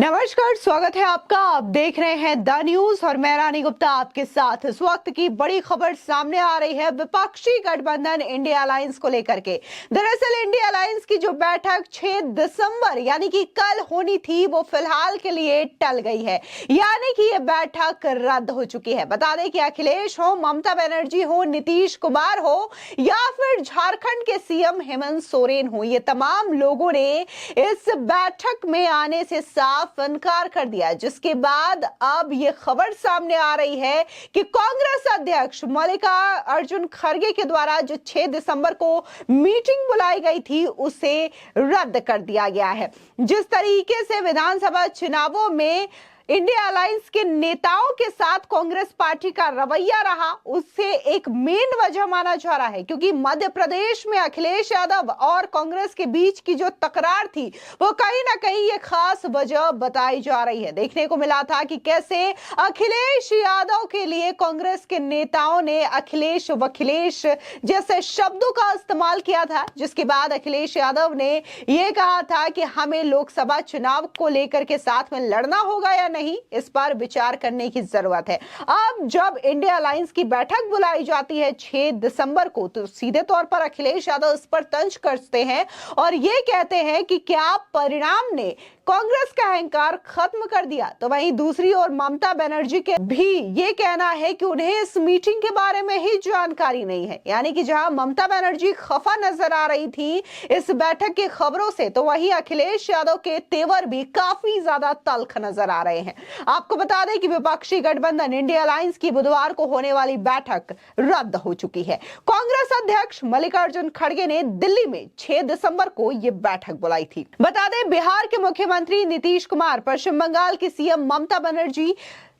नमस्कार, स्वागत है आपका। आप देख रहे हैं द न्यूज और मैं रानी गुप्ता आपके साथ। इस वक्त की बड़ी खबर सामने आ रही है विपक्षी गठबंधन इंडिया अलायंस को लेकर के। दरअसल इंडिया अलायंस की जो बैठक 6 दिसंबर यानी कि कल होनी थी वो फिलहाल के लिए टल गई है, यानी कि ये बैठक रद्द हो चुकी है। बता दें कि अखिलेश हो, ममता बनर्जी हो, नीतीश कुमार हो या फिर झारखंड के सीएम हेमंत सोरेन हो, ये तमाम लोगों ने इस बैठक में आने से साफ इनकार कर दिया, जिसके बाद अब यह खबर सामने आ रही है कि कांग्रेस अध्यक्ष मल्लिकार्जुन खड़गे के द्वारा जो 6 दिसंबर को मीटिंग बुलाई गई थी उसे रद्द कर दिया गया है। जिस तरीके से विधानसभा चुनावों में इंडिया अलायंस के नेताओं के साथ कांग्रेस पार्टी का रवैया रहा, उससे एक मेन वजह माना जा रहा है, क्योंकि मध्य प्रदेश में अखिलेश यादव और कांग्रेस के बीच की जो तकरार थी वो कहीं ना कहीं ये खास वजह बताई जा रही है। देखने को मिला था कि कैसे अखिलेश यादव के लिए कांग्रेस के नेताओं ने अखिलेश वखिलेश जैसे शब्दों का इस्तेमाल किया था, जिसके बाद अखिलेश यादव ने यह कहा था कि हमें लोकसभा चुनाव को लेकर के साथ में लड़ना होगा या नहीं, इस पर विचार करने की जरूरत है। अब जब इंडिया अलायंस की बैठक बुलाई जाती है 6 दिसंबर को, तो सीधे तौर पर अखिलेश यादव इस पर तंज कसते हैं और ये कहते हैं कि क्या परिणाम ने कांग्रेस का अहंकार खत्म कर दिया। तो वहीं दूसरी ओर ममता बनर्जी के भी ये कहना है कि उन्हें इस मीटिंग के बारे में ही जानकारी नहीं है, यानी कि जहां ममता बनर्जी खफा नजर आ रही थी इस बैठक की खबरों से, तो वहीं अखिलेश यादव के तेवर भी काफी ज्यादा तल्ख नजर आ रहे हैं। आपको बता दें कि विपक्षी गठबंधन इंडिया अलायंस की बुधवार को होने वाली बैठक रद्द हो चुकी है। कांग्रेस अध्यक्ष मल्लिकार्जुन खड़गे ने दिल्ली में 6 दिसंबर को यह बैठक बुलाई थी। बता दें बिहार के मुख्यमंत्री नीतीश कुमार, पश्चिम बंगाल की सीएम ममता बनर्जी,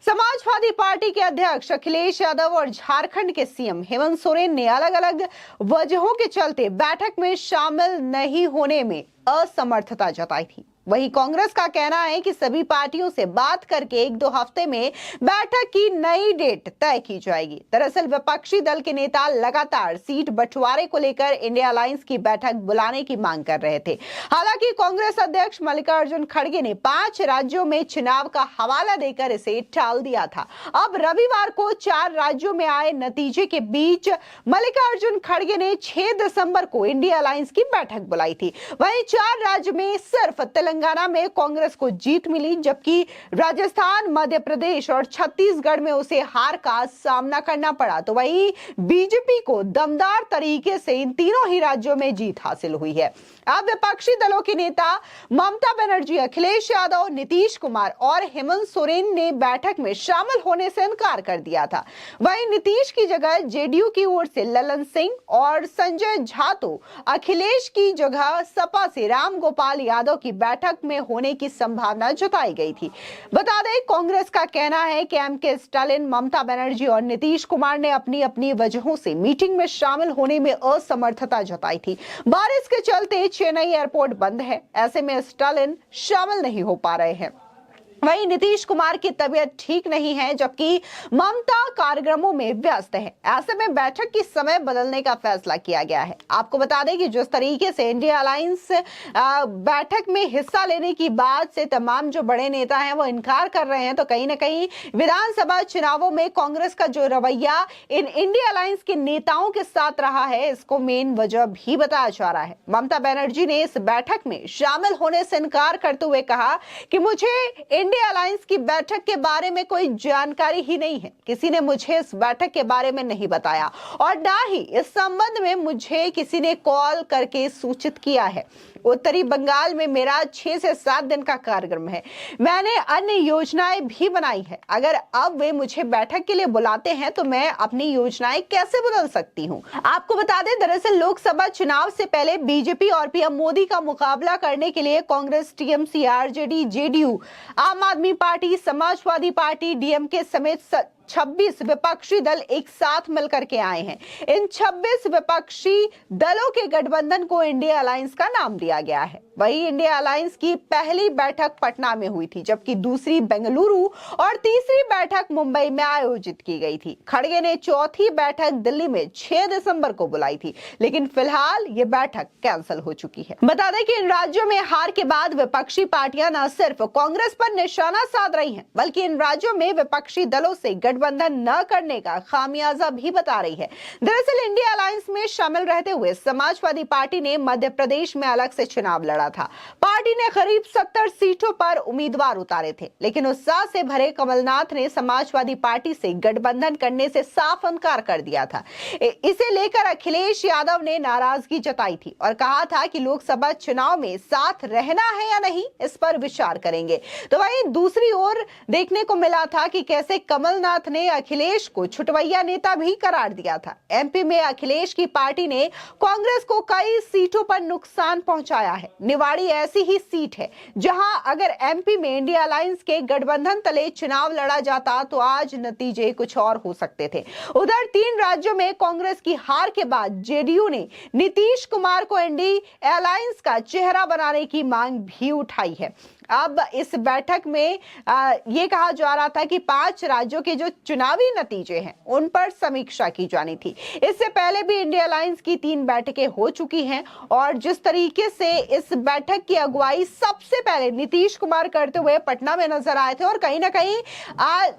समाजवादी पार्टी के अध्यक्ष अखिलेश यादव और झारखंड के सीएम हेमंत सोरेन ने अलग अलग वजहों के चलते बैठक में शामिल नहीं होने में असमर्थता जताई थी। वहीं कांग्रेस का कहना है कि सभी पार्टियों से बात करके 1-2 हफ्ते में बैठक की नई डेट तय की जाएगी। दरअसल विपक्षी दल के नेता लगातार सीट बंटवारे को लेकर इंडिया अलायंस की बैठक बुलाने की मांग कर रहे थे। हालांकि कांग्रेस अध्यक्ष मल्लिकार्जुन खड़गे ने 5 राज्यों में चुनाव का हवाला देकर इसे टाल दिया था। अब रविवार को 4 राज्यों में आए नतीजे के बीच मल्लिकार्जुन खड़गे ने 6 दिसंबर को इंडिया अलायंस की बैठक बुलाई थी। वहीं 4 राज्य में सिर्फ तेलंगाना में कांग्रेस को जीत मिली, जबकि राजस्थान, मध्य प्रदेश और छत्तीसगढ़ में उसे हार का सामना करना पड़ा। तो वहीं बीजेपी को दमदार तरीके से इन तीनों ही राज्यों में जीत हासिल हुई है। अब विपक्षी दलों के नेता ममता बनर्जी, अखिलेश यादव, नीतीश कुमार और हेमंत सोरेन ने बैठक में शामिल होने से इनकार कर दिया था। वहीं नीतीश की जगह जेडीयू की ओर से ललन सिंह और संजय झा, तो अखिलेश की जगह सपा से राम गोपाल यादव की बैठक में होने की संभावना जताई गई थी। बता दें कांग्रेस का कहना है कि एमके स्टालिन, ममता बनर्जी और नीतीश कुमार ने अपनी अपनी वजहों से मीटिंग में शामिल होने में असमर्थता जताई थी। बारिश के चलते चेन्नई एयरपोर्ट बंद है, ऐसे में स्टालिन शामिल नहीं हो पा रहे हैं। वहीं नीतीश कुमार की तबीयत ठीक नहीं है, जबकि ममता कार्यक्रमों में व्यस्त है। ऐसे में बैठक की समय बदलने का फैसला किया गया है। आपको बता दें कि जिस तरीके से इंडिया अलायंस बैठक में हिस्सा लेने की बात से तमाम जो बड़े नेता हैं वो इनकार कर रहे हैं, तो कहीं ना कहीं विधानसभा चुनावों में कांग्रेस का जो रवैया इन इंडिया अलायंस के नेताओं के साथ रहा है, इसको मेन वजह भी बताया जा रहा है। ममता बनर्जी ने इस बैठक में शामिल होने से इनकार करते हुए कहा कि मुझे इंडिया अलायंस की बैठक के बारे में कोई जानकारी ही नहीं है, किसी ने मुझे इस बैठक के बारे में नहीं बताया और ना ही इस संबंध में मुझे किसी ने कॉल करके सूचित किया है। उत्तरी बंगाल में मेरा 6 से 7 दिन का कार्यक्रम है, मैंने अन्य योजनाएं भी बनाई है। अगर अब वे मुझे बैठक के लिए बुलाते हैं तो मैं अपनी योजनाएं कैसे बदल सकती हूं। आपको बता दें दरअसल लोकसभा चुनाव से पहले बीजेपी और पीएम मोदी का मुकाबला करने के लिए कांग्रेस, टीएमसी, आरजेडी, जेडीयू, आम आदमी पार्टी, समाजवादी पार्टी, डीएमके समेत 26 विपक्षी दल एक साथ मिलकर के आए हैं। इन 26 विपक्षी दलों के गठबंधन को इंडिया अलायंस का नाम दिया गया है। वही इंडिया अलायंस की पहली बैठक पटना में हुई थी, जबकि दूसरी बेंगलुरु और तीसरी बैठक मुंबई में आयोजित की गई थी। खड़गे ने चौथी बैठक दिल्ली में 6 दिसंबर को बुलाई थी, लेकिन फिलहाल ये बैठक कैंसिल हो चुकी है। बता दें कि इन राज्यों में हार के बाद विपक्षी पार्टियां न सिर्फ कांग्रेस पर निशाना साध रही हैं, बल्कि इन राज्यों में विपक्षी दलों से गठबंधन न करने का खामियाजा भी बता रही है। दरअसल इंडिया अलायंस में शामिल रहते हुए समाजवादी पार्टी ने मध्य प्रदेश में अलग से चुनाव लड़ा था। पार्टी ने करीब 70 सीटों पर उम्मीदवार उतारे थे, लेकिन उत्साह से भरे कमलनाथ ने समाजवादी पार्टी से गठबंधन करने से साफ इनकार कर दिया था। इसे लेकर अखिलेश यादव ने नाराजगी जताई थी और कहा था कि लोकसभा चुनाव में साथ रहना है या नहीं, इस पर विचार करेंगे। तो वहीं दूसरी ओर देखने को मिला था कि कैसे कमलनाथ ने अखिलेश को छुटवैया नेता भी करार दिया था। एमपी में अखिलेश की पार्टी ने कांग्रेस को कई सीटों पर नुकसान पहुंचाया है। निवाड़ी ऐसी ही सीट है जहां अगर एमपी में इंडिया अलायंस के गठबंधन तले चुनाव लड़ा जाता तो आज नतीजे कुछ और हो सकते थे। उधर 3 राज्यों में कांग्रेस की हार के बाद जेडीयू ने नीतीश कुमार को इंडिया अलायंस का चेहरा बनाने की मांग भी उठाई है। अब इस बैठक में ये कहा जा रहा था कि 5 राज्यों के जो चुनावी नतीजे हैं उन पर समीक्षा की जानी थी। इससे पहले भी इंडिया अलायंस की 3 बैठकें हो चुकी हैं और जिस तरीके से इस बैठक की अगुवाई सबसे पहले नीतीश कुमार करते हुए पटना में नजर आए थे और कहीं ना कहीं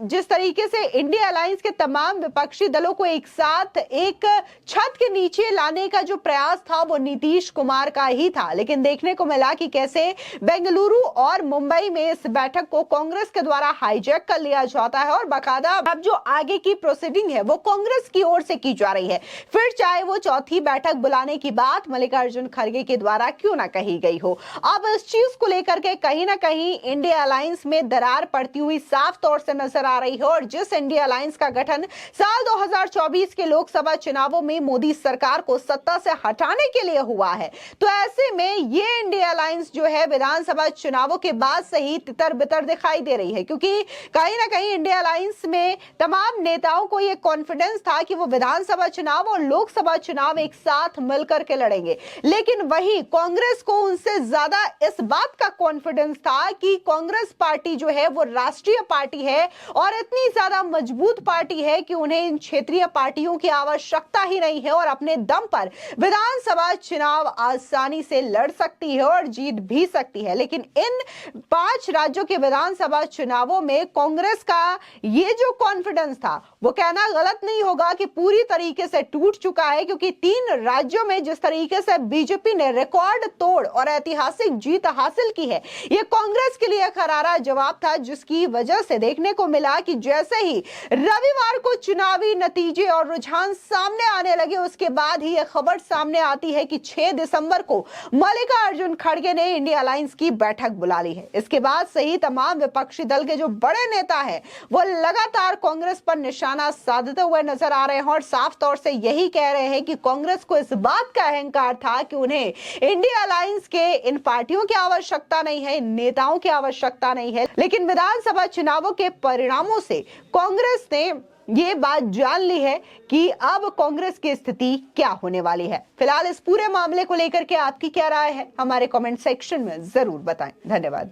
जिस तरीके से इंडिया अलायंस के तमाम विपक्षी दलों को एक साथ एक छत के नीचे लाने का जो प्रयास था वो नीतीश कुमार का ही था। लेकिन देखने को मिला कि कैसे बेंगलुरु और मुंबई में इस बैठक को कांग्रेस के द्वारा हाईजैक कर लिया जाता है और बाकायदा अब जो आगे की प्रोसीडिंग है वो कांग्रेस की ओर से की जा रही है। फिर चाहे वो चौथी बैठक बुलाने की बात मल्लिकार्जुन खड़गे के द्वारा क्यों ना कही गई हो। अब इस चीज को लेकर के कहीं ना कहीं इंडिया अलायंस में दरार पड़ती हुई साफ तौर से नजर आ रही है और जिस इंडिया अलायंस का गठन साल 2024 के लोकसभा चुनावों में मोदी सरकार को सत्ता से हटाने के लिए हुआ है, तो ऐसे में ये इंडिया अलायंस जो है विधानसभा चुनावों के बाद से ही तितर बितर दिखाई दे रही है, क्योंकि कहीं ना कहीं इंडिया अलायंस में तमाम नेताओं को यह कॉन्फिडेंस था कि वो विधानसभा चुनाव और लोकसभा चुनाव एक साथ मिलकर के लड़ेंगे। लेकिन वही कांग्रेस को उनसे ज्यादा इस बात का कॉन्फिडेंस था कि कांग्रेस पार्टी जो है वो राष्ट्रीय पार्टी है और इतनी ज्यादा मजबूत पार्टी है कि उन्हें इन क्षेत्रीय पार्टियों की आवश्यकता ही नहीं है और अपने दम पर विधानसभा चुनाव आसानी से लड़ सकती है और जीत भी सकती है। लेकिन इन 5 राज्यों के विधानसभा चुनावों में कांग्रेस का ये जो कॉन्फिडेंस था वो कहना गलत नहीं होगा कि पूरी तरीके से टूट चुका है, क्योंकि 3 राज्यों में जिस तरीके से बीजेपी ने रिकॉर्ड तोड़ और ऐतिहासिक जीत हासिल की है ये कांग्रेस के लिए करारा जवाब था, जिसकी वजह से देखने को मिला कि जैसे ही रविवार को चुनावी नतीजे और रुझान सामने आने लगे उसके बाद ही यह खबर सामने आती है कि 6 दिसंबर को मल्लिकार्जुन खड़गे ने इंडिया अलायंस की बैठक बुला ली है। इसके बाद से ही तमाम विपक्षी दल के जो बड़े नेता हैं वो लगातार कांग्रेस पर निशाना साधते हुए नजर आ रहे हैं और साफ तौर से यही कह रहे हैं कि कांग्रेस को इस बात का अहंकार था कि उन्हें इंडिया अलायंस के इन पार्टियों की आवश्यकता नहीं है, इन नेताओं की आवश्यकता नहीं है। लेकिन विधानसभा चुनावों के परिणामों से कांग्रेस ने ये बात जान ली है कि अब कांग्रेस की स्थिति क्या होने वाली है। फिलहाल इस पूरे मामले को लेकर के आपकी क्या राय है हमारे कमेंट सेक्शन में जरूर बताएं। धन्यवाद।